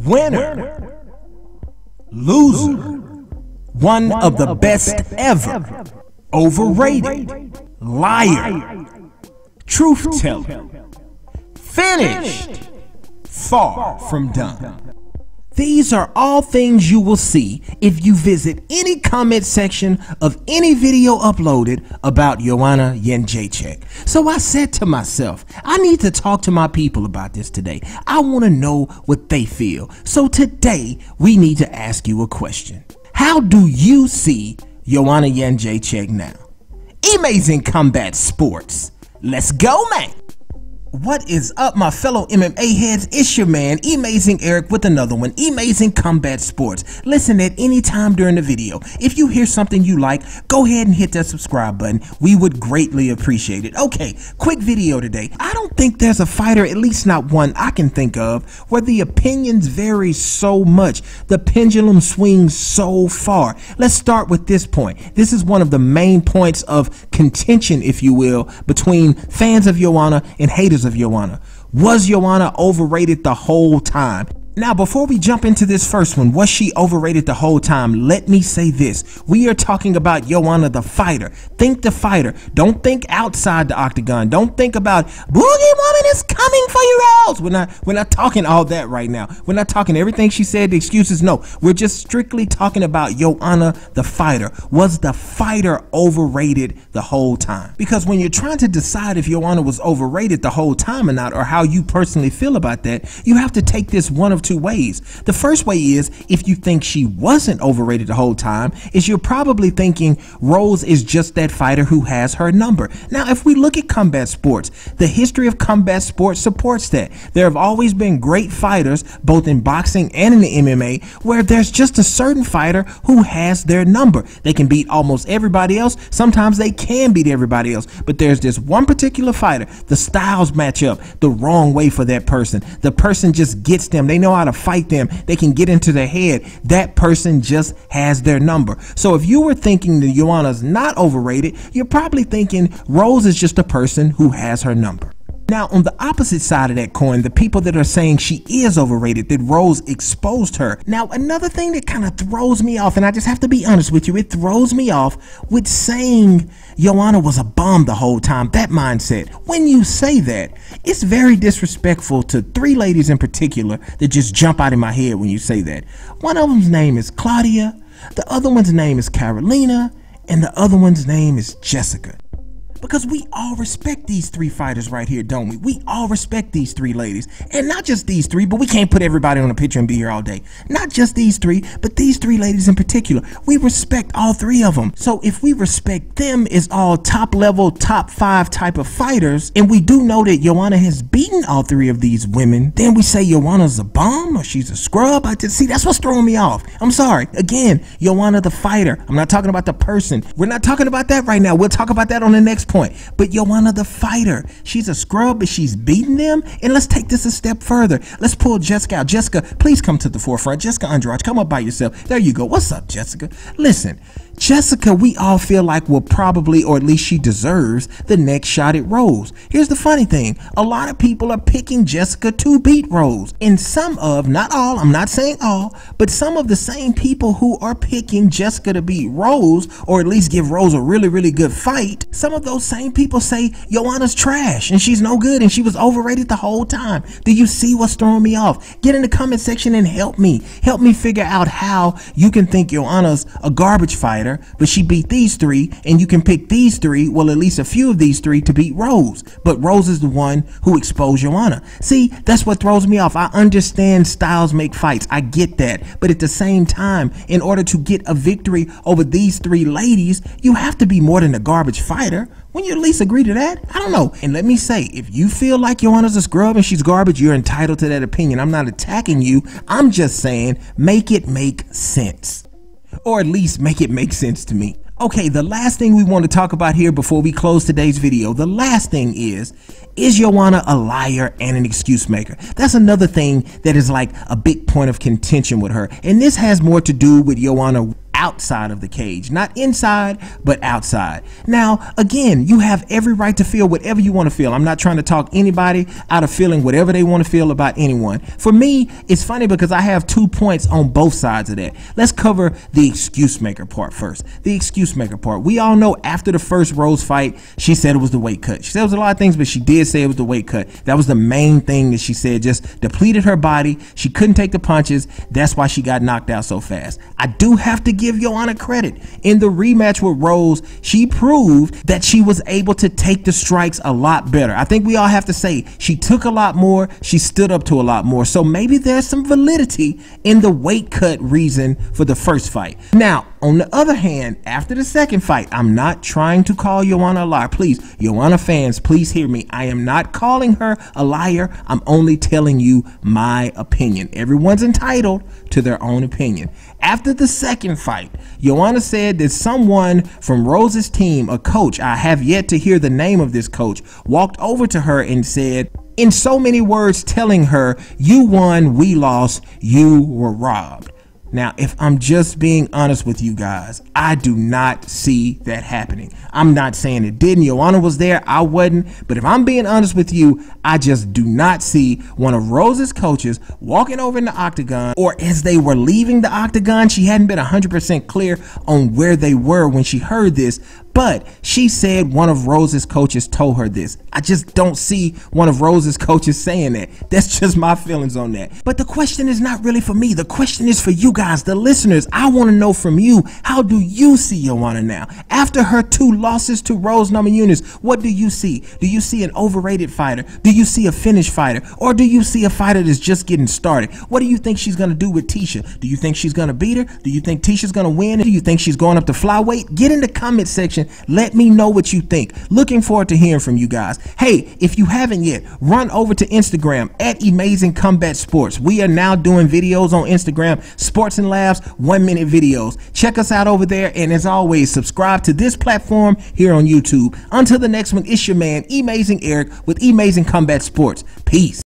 winner, loser, one of the best ever, overrated, liar, truth teller, finished, far from done. These are all things you will see if you visit any comment section of any video uploaded about JOANNA JEDRZEJCZYK. So I said to myself, I need to talk to my people about this today. I want to know what they feel. So today we need to ask you a question. How do you see JOANNA JEDRZEJCZYK now? Amazing Combat Sports. Let's go, man. What is up, my fellow MMA heads? It's your man, Amazing Eric, with another one, Amazing Combat Sports. Listen at any time during the video. If you hear something you like, go ahead and hit that subscribe button. We would greatly appreciate it. Okay, quick video today. I don't think there's a fighter, at least not one I can think of, where the opinions vary so much. The pendulum swings so far. Let's start with this point. This is one of the main points of contention, if you will, between fans of JOANNA and haters of JOANNA. Was JOANNA overrated the whole time? Now, before we jump into this first one, was she overrated the whole time? Let me say this. We are talking about JOANNA the fighter. Think the fighter. Don't think outside the octagon. Don't think about Boogie Woman is coming for your ass. We're not talking all that right now. We're not talking everything she said, the excuses. No, we're just strictly talking about JOANNA the fighter. Was the fighter overrated the whole time? Because when you're trying to decide if JOANNA was overrated the whole time or not, or how you personally feel about that, you have to take this one of two ways. The first way is, if you think she wasn't overrated the whole time, is you're probably thinking Rose is just that fighter who has her number. Now, if we look at combat sports, the history of combat sports supports that. There have always been great fighters, both in boxing and in the MMA, where there's just a certain fighter who has their number. They can beat almost everybody else. Sometimes they can beat everybody else, but there's this one particular fighter. The styles match up the wrong way for that person. The person just gets them. They know how to fight them. They can get into their head. That person just has their number. So if you were thinking that JOANNA's not overrated, you're probably thinking Rose is just a person who has her number. Now, on the opposite side of that coin, the people that are saying she is overrated, that Rose exposed her. Now, another thing that kind of throws me off, and I just have to be honest with you, it throws me off with saying JOANNA was a bum the whole time, that mindset. When you say that, it's very disrespectful to three ladies in particular that just jump out of my head when you say that. One of them's name is Claudia, the other one's name is Carolina, and the other one's name is Jessica. Because we all respect these three fighters right here, don't we? We all respect these three ladies. And not just these three, but we can't put everybody on a picture and be here all day. Not just these three, but these three ladies in particular. We respect all three of them. So if we respect them as all top level, top 5 type of fighters, and we do know that JOANNA has beaten all three of these women, then we say JOANNA's a bum or she's a scrub. See, that's what's throwing me off. I'm sorry. Again, JOANNA the fighter. I'm not talking about the person. We're not talking about that right now. We'll talk about that on the next point. But JOANNA the fighter, she's a scrub, but she's beating them. And let's take this a step further. Let's pull Jessica out. Jessica, please come to the forefront. Jessica Andrade, come up by yourself. There you go. What's up, Jessica? Listen, Jessica, we all feel like will probably, or at least she deserves, the next shot at Rose. Here's the funny thing. A lot of people are picking Jessica to beat Rose. And some of, not all, I'm not saying all, but some of the same people who are picking Jessica to beat Rose, or at least give Rose a really, really good fight, some of those same people say JOANNA's trash and she's no good and she was overrated the whole time. Do you see what's throwing me off? Get in the comment section and help me. Help me figure out how you can think JOANNA's a garbage fighter, but she beat these three, and you can pick these three, well, at least a few of these three, to beat Rose. But Rose is the one who exposed JOANNA. See, that's what throws me off. I understand styles make fights. I get that. But at the same time, in order to get a victory over these three ladies, you have to be more than a garbage fighter. Wouldn't you at least agree to that? I don't know. And let me say, if you feel like JOANNA's a scrub and she's garbage, you're entitled to that opinion. I'm not attacking you. I'm just saying, make it make sense. Or at least make it make sense to me. Okay, the last thing we want to talk about here before we close today's video, the last thing is JOANNA a liar and an excuse maker? That's another thing that is like a big point of contention with her. And this has more to do with JOANNA outside of the cage, not inside, but outside. Now, again, you have every right to feel whatever you want to feel. I'm not trying to talk anybody out of feeling whatever they want to feel about anyone. For me, it's funny because I have 2 points on both sides of that. Let's cover the excuse maker part first. The excuse maker part. We all know after the first Rose fight, she said it was the weight cut. She said it was a lot of things, but she did say it was the weight cut. That was the main thing that she said, just depleted her body. She couldn't take the punches. That's why she got knocked out so fast. I do have to give Joanna credit. In the rematch with Rose, she proved that she was able to take the strikes a lot better. I think we all have to say she took a lot more. She stood up to a lot more. So maybe there's some validity in the weight cut reason for the first fight. Now, on the other hand, after the second fight, I'm not trying to call Joanna a liar. Please, Joanna fans, please hear me. I am not calling her a liar. I'm only telling you my opinion. Everyone's entitled to their own opinion. After the second fight, Joanna said that someone from Rose's team, a coach, I have yet to hear the name of this coach, walked over to her and said, in so many words, telling her, "You won, we lost, you were robbed." Now, if I'm just being honest with you guys, I do not see that happening. I'm not saying it didn't. Joanna was there. I wasn't. But if I'm being honest with you, I just do not see one of Rose's coaches walking over in the octagon, or as they were leaving the octagon, she hadn't been 100% clear on where they were when she heard this. But she said one of Rose's coaches told her this. I just don't see one of Rose's coaches saying that. That's just my feelings on that. But the question is not really for me. The question is for you guys, the listeners. I want to know from you, how do you see Joanna now? After her 2 losses to Rose Namajunas, what do you see? Do you see an overrated fighter? Do you see a finished fighter? Or do you see a fighter that's just getting started? What do you think she's going to do with Tisha? Do you think she's going to beat her? Do you think Tisha's going to win? Do you think she's going up to flyweight? Get in the comment section. Let me know what you think. Looking forward to hearing from you guys. Hey, if you haven't yet, run over to Instagram at Amazing Combat Sports. We are now doing videos on Instagram, Sports and Labs, 1-minute videos. Check us out over there, and as always, subscribe to this platform here on YouTube. Until the next one, it's your man, Amazing Eric with Amazing Combat Sports. Peace.